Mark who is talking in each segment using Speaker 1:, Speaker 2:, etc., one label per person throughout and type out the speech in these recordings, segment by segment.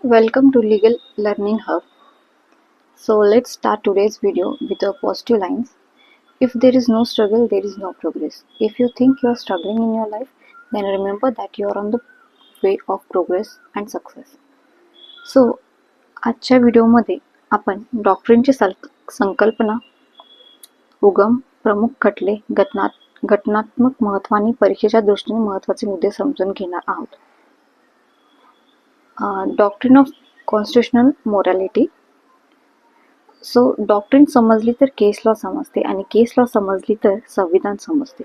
Speaker 1: Welcome to Legal Learning Hub. So let's start today's video with the positive lines. If there is no struggle, there is no progress. If you think you are struggling in your life, then remember that you are on the way of progress and success. So आजच्या व्हिडिओमध्ये आपण डॉक्ट्रिनची संकल्पना, उगम, प्रमुख खटले, घटनात्मक महत्त्व आणि परीक्षेच्या दृष्टीने महत्त्वाचे मुद्दे समजून घेणार आहोत. Doctrine of constitutional morality. So doctrine समजली तर केस लॉ समजते आणि केस लॉ समजली तर संविधान समजते.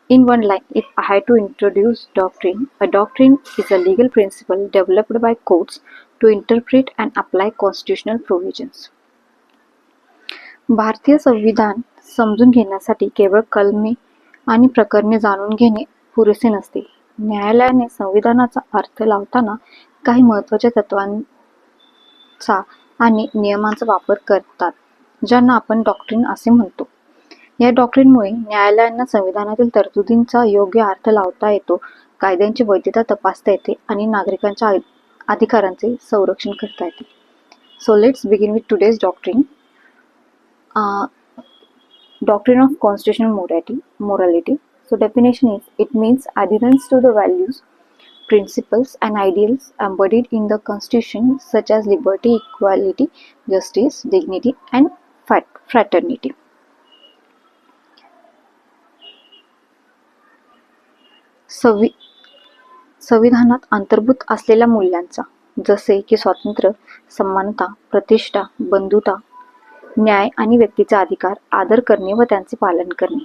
Speaker 1: In one line, if I had to introduce doctrine, a doctrine is a legal principle developed by courts to interpret and apply constitutional provisions. भारतीय संविधान समजून घेण्यासाठी केवळ कलमे आणि प्रकरणे जाणून घेणे पुरेसे नसते. न्यायालयाने संविधानाचा अर्थ लावताना काही महत्त्वाच्या तत्वांचा आणि नियमांचा वापर करतात, ज्यांना आपण डॉक्ट्रिन असे म्हणतो. या डॉक्ट्रिनमुळे न्यायालयांना संविधानातील तरतुदींचा योग्य अर्थ लावता येतो, कायद्यांची वैधता तपासता येते आणि नागरिकांच्या अधिकारांचे संरक्षण करता येते. So let's begin with today's doctrine. Doctrine of constitutional morality. So definition is, it means adherence to the values, principles and ideals embodied in the constitution, such as liberty, equality, justice, dignity and fraternity. संविधानात अंतर्भूत असलेल्या मूल्यांचा, जसे की स्वातंत्र्य, समानता, प्रतिष्ठा, बंधुता, न्याय आणि व्यक्तीचा अधिकार आदर करणे व त्यांचे पालन करणे.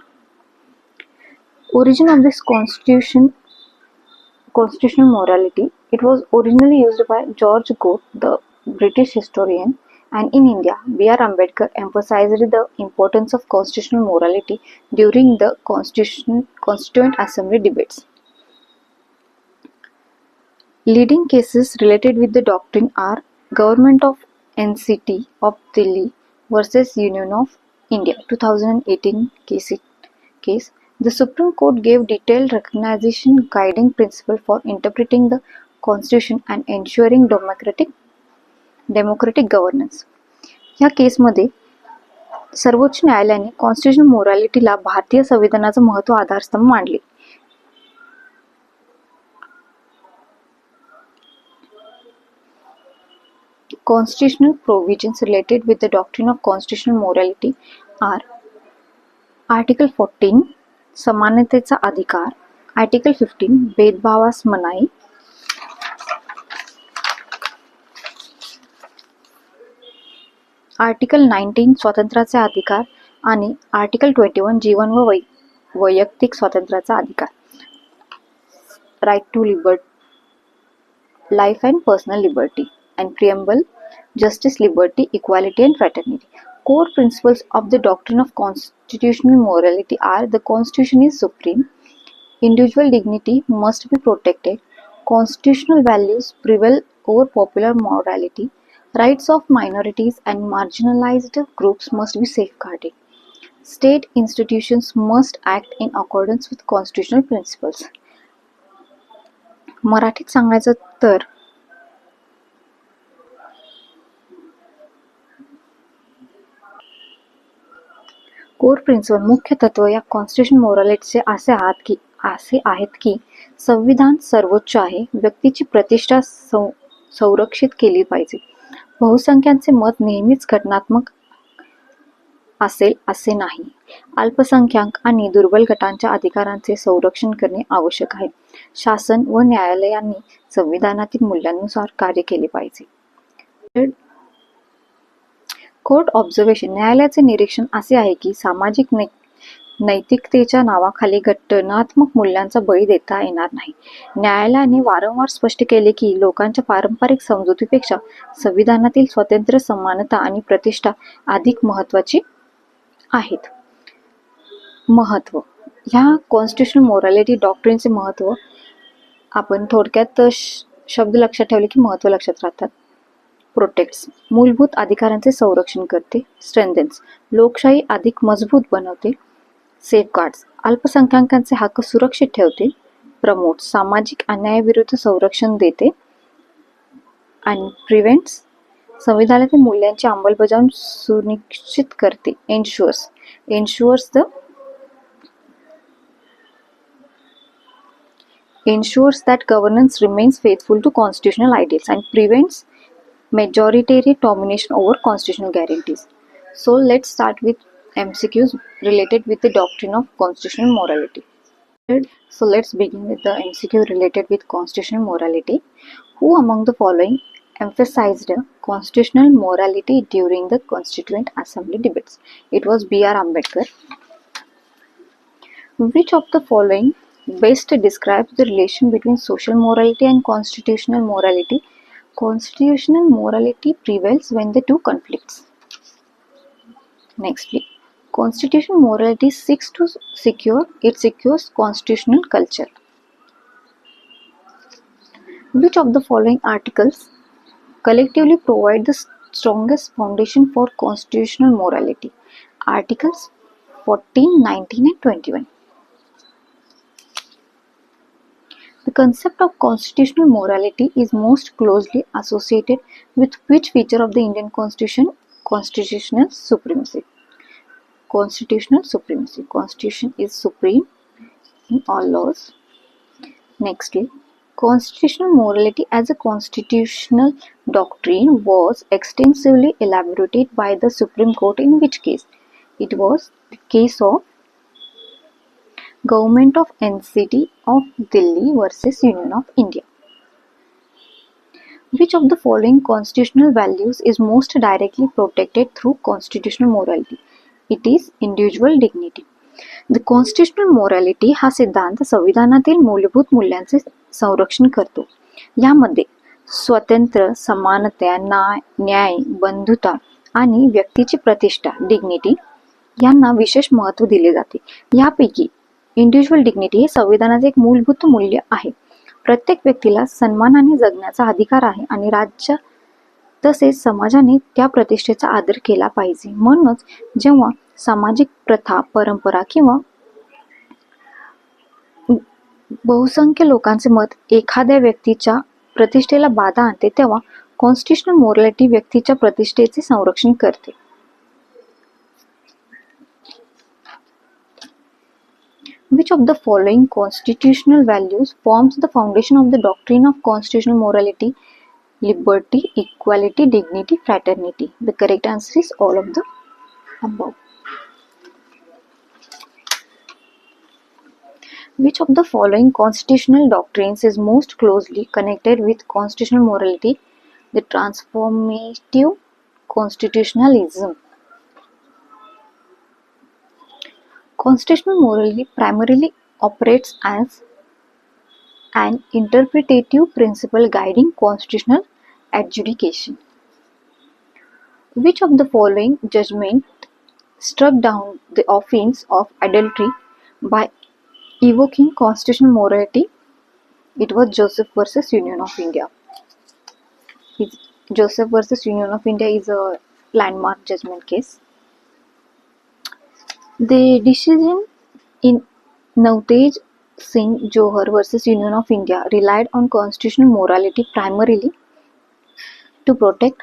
Speaker 1: Origin of this constitutional morality. It was originally used by George Gould, the British historian, and in India, B.R. Ambedkar emphasized the importance of constitutional morality during the Constituent Assembly debates. Leading cases related with the doctrine are Government of NCT of Delhi versus Union of India 2018 case. The Supreme Court gave detailed recognition guiding principle for interpreting the Constitution and ensuring democratic governance. या केसमध्ये सर्वोच्च न्यायालयाने constitutional मोरॅलिटीला भारतीय संविधानाचं महत्त्व आधारस्तंभ मानले. Constitutional provisions related with the doctrine of constitutional morality are Article 14, समानतेचा अधिकार, Article 15, भेदभावास मनाई, Article 19, स्वातंत्र्याचा अधिकार आणि Article 21, जीवन व वैयक्तिक स्वातंत्र्याचा अधिकार, right to life and personal liberty, and preamble, justice, liberty, equality and fraternity. Core principles of the doctrine of constitutional morality are: the Constitution is supreme, individual dignity must be protected, constitutional values prevail over popular morality, rights of minorities and marginalized groups must be safeguarded, state institutions must act in accordance with constitutional principles. मराठीत सांगायचं तर core principal, मुख्य तत्व या constitution मोरॅलिटीचे असे आहेत की संविधान सर्वोच्च आहे, व्यक्तीची प्रतिष्ठा संरक्षित केली पाहिजे, बहुसंख्यांचे मत नेहमीच घटनात्मक असेल असे नाही, अल्पसंख्याक आणि दुर्बल गटांच्या अधिकारांचे संरक्षण करणे आवश्यक आहे, शासन व न्यायालयांनी संविधानातील मूल्यांनुसार कार्य केले पाहिजे. Court observation. न्यायालयाचे निरीक्षण असे आहे की सामाजिक नैतिकतेच्या नावाखाली घटनात्मक मूल्यांचा बळी देता येणार नाही. न्यायालयाने वारंवार स्पष्ट केले की लोकांच्या पारंपरिक समजुतीपेक्षा संविधानातील स्वातंत्र्य, समानता आणि प्रतिष्ठा अधिक महत्त्वाची आहेत. महत्त्व. ह्या कॉन्स्टिट्यूशनल मोरॅलिटी डॉक्ट्रिनचे महत्त्व आपण थोडक्यात शब्द लक्षात ठेवले की महत्त्व लक्षात राहतात. प्रोटेक्ट्स, मूलभूत अधिकारांचे संरक्षण करते. स्ट्रेंथन्स, लोकशाही अधिक मजबूत बनवते. सेफगार्ड्स, अल्पसंख्याकांचे हक्क सुरक्षित ठेवते. प्रमोट, सामाजिक अन्यायाविरुद्ध संरक्षण देते. आणि प्रिव्हेंट्स संविधानातील मूल्यांची अंमलबजावणी सुनिश्चित करते. ensures that governance remains faithful to constitutional ideals and prevents majority domination over constitutional guarantees. So let's start with MCQs related with the doctrine of constitutional morality. So let's begin with the MCQ related with constitutional morality. Who among the following emphasized constitutional morality during the Constituent Assembly debates? It was B.R. Ambedkar. Which of the following best describes the relation between social morality and constitutional morality? Constitutional morality prevails when the two conflicts. Nextly, constitutional morality seeks to secures constitutional culture. Which of the following articles collectively provide the strongest foundation for constitutional morality? Articles 14, 19 and 21. The concept of constitutional morality is most closely associated with which feature of the Indian Constitution? Constitutional supremacy. Constitutional supremacy. Constitution is supreme in all laws. Nextly, constitutional morality as a constitutional doctrine was extensively elaborated by the Supreme Court in which case? It was the case of Government of NCT of Delhi versus Union of India. Which of the following constitutional values is most directly protected through constitutional morality? It is individual dignity. The constitutional morality हा सिद्धांत संविधानातील मूलभूत मूल्यांचे संरक्षण करतो. यामध्ये स्वतंत्र, समानता, न्याय, बंधुता आणि व्यक्तीची प्रतिष्ठा डिग्निटी यांना विशेष महत्त्व दिले जाते. यापैकी इंडिव्हिज्युअल डिग्निटी हे संविधानाचे एक मूलभूत मूल्य आहे. प्रत्येक व्यक्तीला सन्मानाने जगण्याचा अधिकार आहे आणि राज्य तसेच समाजाने त्या प्रतिष्ठेचा आदर केला पाहिजे. म्हणूनच जेव्हा सामाजिक प्रथा, परंपरा किंवा बहुसंख्य लोकांचे मत एखाद्या व्यक्तीच्या प्रतिष्ठेला बाधा आणते तेव्हा कॉन्स्टिट्यूशनल मोरॅलिटी व्यक्तीच्या प्रतिष्ठेचे संरक्षण करते. Which of the following constitutional values forms the foundation of the doctrine of constitutional morality? Liberty, equality, dignity, fraternity. The correct answer is all of the above. Which of the following constitutional doctrines is most closely connected with constitutional morality? The transformative constitutionalism. Constitutional morality primarily operates as an interpretative principle guiding constitutional adjudication. Which of the following judgment struck down the offense of adultery by evoking constitutional morality? It was Joseph versus Union of India. Joseph versus Union of India is a landmark judgment case. The decision in Navtej Singh Johar versus Union of India relied on constitutional morality primarily to protect,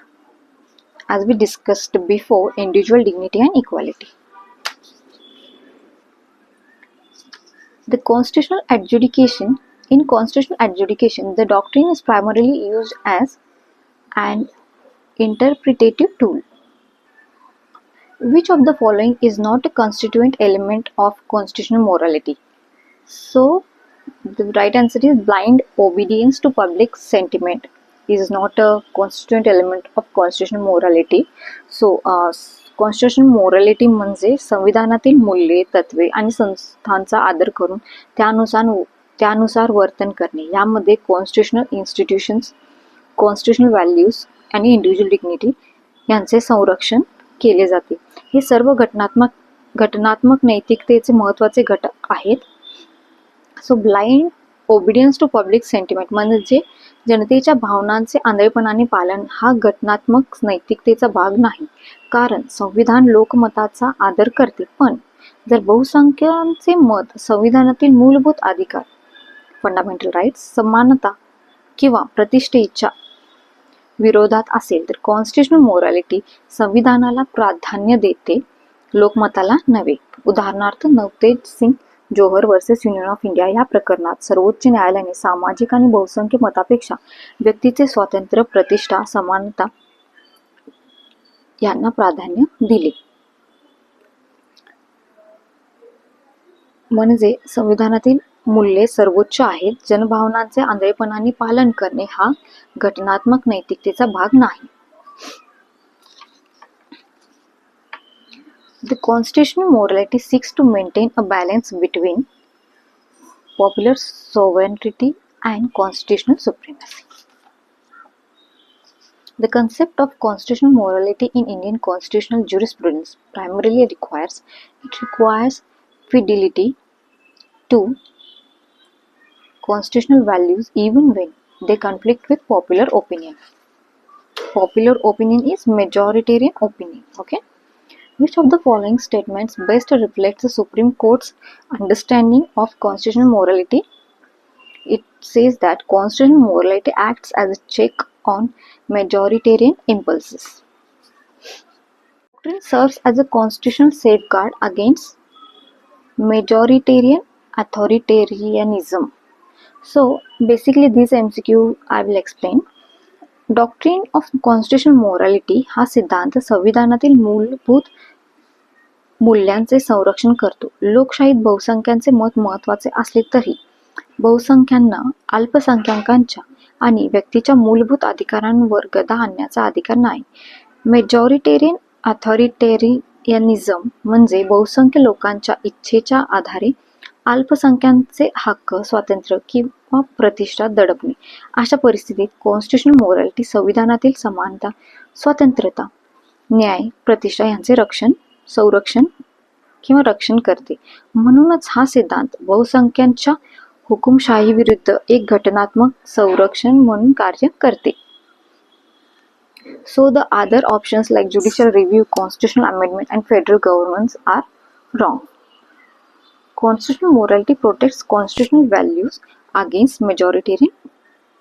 Speaker 1: as we discussed before, individual dignity and equality. The constitutional adjudication. In constitutional adjudication, the doctrine is primarily used as an interpretative tool. Which of the following is not a constituent element of constitutional morality? So, the right answer is blind obedience to public sentiment is not a constituent element of constitutional morality. So, constitutional morality म्हणजे संविधानातील मूल्ये, तत्वे आणि संस्थांचा आदर करून त्यानुसार वर्तन करणे. यामध्ये कॉन्स्टिट्यूशनल इन्स्टिट्यूशन्स, कॉन्स्टिट्यूशनल व्हॅल्यूज आणि इंडिव्हिज्युअल डिग्निटी यांचे संरक्षण केले जाते. हे सर्व घटनात्मक नैतिकतेचे महत्त्वाचे घटक आहेत. So blind obedience to public sentiment म्हणजे जनतेच्या भावनांचे आंधळेपणाने पालन हा घटनात्मक नैतिकतेचा भाग नाही, कारण संविधान लोकमताचा आदर करते. पण जर बहुसंख्यांचे मत संविधानातील मूलभूत अधिकार, फंडामेंटल राईट्स, समानता किंवा प्रतिष्ठेच्या विरोधात असेल तर कॉन्स्टिट्युशनल मोरॅलिटी संविधानाला प्राधान्य देते, लोकमताला नव्हे. उदाहरणार्थ नवतेज सिंग जोहर वर्सेस युनियन ऑफ इंडिया या प्रकरणात सर्वोच्च न्यायालयाने सामाजिक आणि बहुसंख्य मतापेक्षा व्यक्तीचे स्वातंत्र्य, प्रतिष्ठा, समानता यांना प्राधान्य दिले. म्हणजे संविधानातील मूल्ये सर्वोच्च आहेत. जनभावनांचे आंधळेपणाने पालन करणे हा घटनात्मक नैतिकतेचा भाग नाही. The constitutional morality seeks to maintain a balance between popular sovereignty and constitutional supremacy. The concept of constitutional morality in Indian constitutional jurisprudence primarily requires fidelity to constitutional values even when they conflict with popular opinion. Popular opinion is majoritarian opinion. Okay. Which of the following statements best reflects the Supreme Court's understanding of constitutional morality? It says that constitutional morality acts as a check on majoritarian impulses. Doctrine serves as a constitutional safeguard against majoritarian authoritarianism. So basically this MCQ I will explain. Doctrine of constitutional morality हा सिद्धांत संविधानातील मूलभूत मूल्यांचे संरक्षण करतो. लोकशाहीत बहुसंख्यांचे मत महत्त्वाचे असले तरी बहुसंख्यांना अल्पसंख्याकांच्या आणि व्यक्तीच्या मूलभूत अधिकारांवर गदा आणण्याचा अधिकार नाही. मेजॉरिटेरियन अथॉरिटेरियनिझम म्हणजे बहुसंख्य लोकांच्या इच्छेच्या आधारे अल्पसंख्यांचे हक्क, स्वातंत्र्य किंवा प्रतिष्ठा दडपणे. अशा परिस्थितीत कॉन्स्टिट्युशनल मोरॅलिटी संविधानातील समानता, स्वातंत्र्यता, न्याय, प्रतिष्ठा यांचे संरक्षण किंवा रक्षण करते. म्हणूनच हा सिद्धांत बहुसंख्यांच्या हुकुमशाही विरुद्ध एक घटनात्मक संरक्षण म्हणून कार्य करते. So the other options like judicial review, constitutional amendment and federal governance are wrong. Constitutional morality protects constitutional values against majoritarian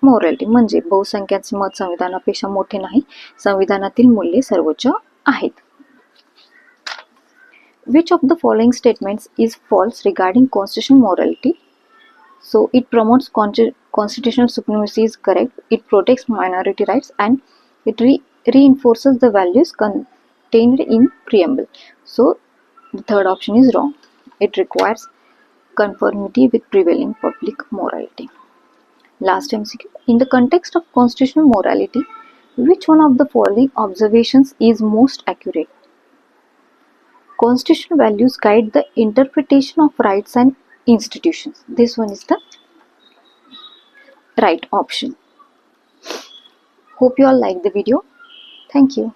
Speaker 1: morality. म्हणजे बहुसंख्यांचे मत संविधानापेक्षा मोठे नाही, संविधानातील मूल्ये सर्वोच्च आहेत. Which of the following statements is false regarding constitutional morality? So it promotes constitutional supremacy is correct. It protects minority rights and it reinforces the values contained in preamble. So the third option is wrong. It requires conformity with prevailing public morality. Last MCQ. In the context of constitutional morality, which one of the following observations is most accurate? Constitutional values guide the interpretation of rights and institutions. This one is the right option. Hope you all like the video. Thank you.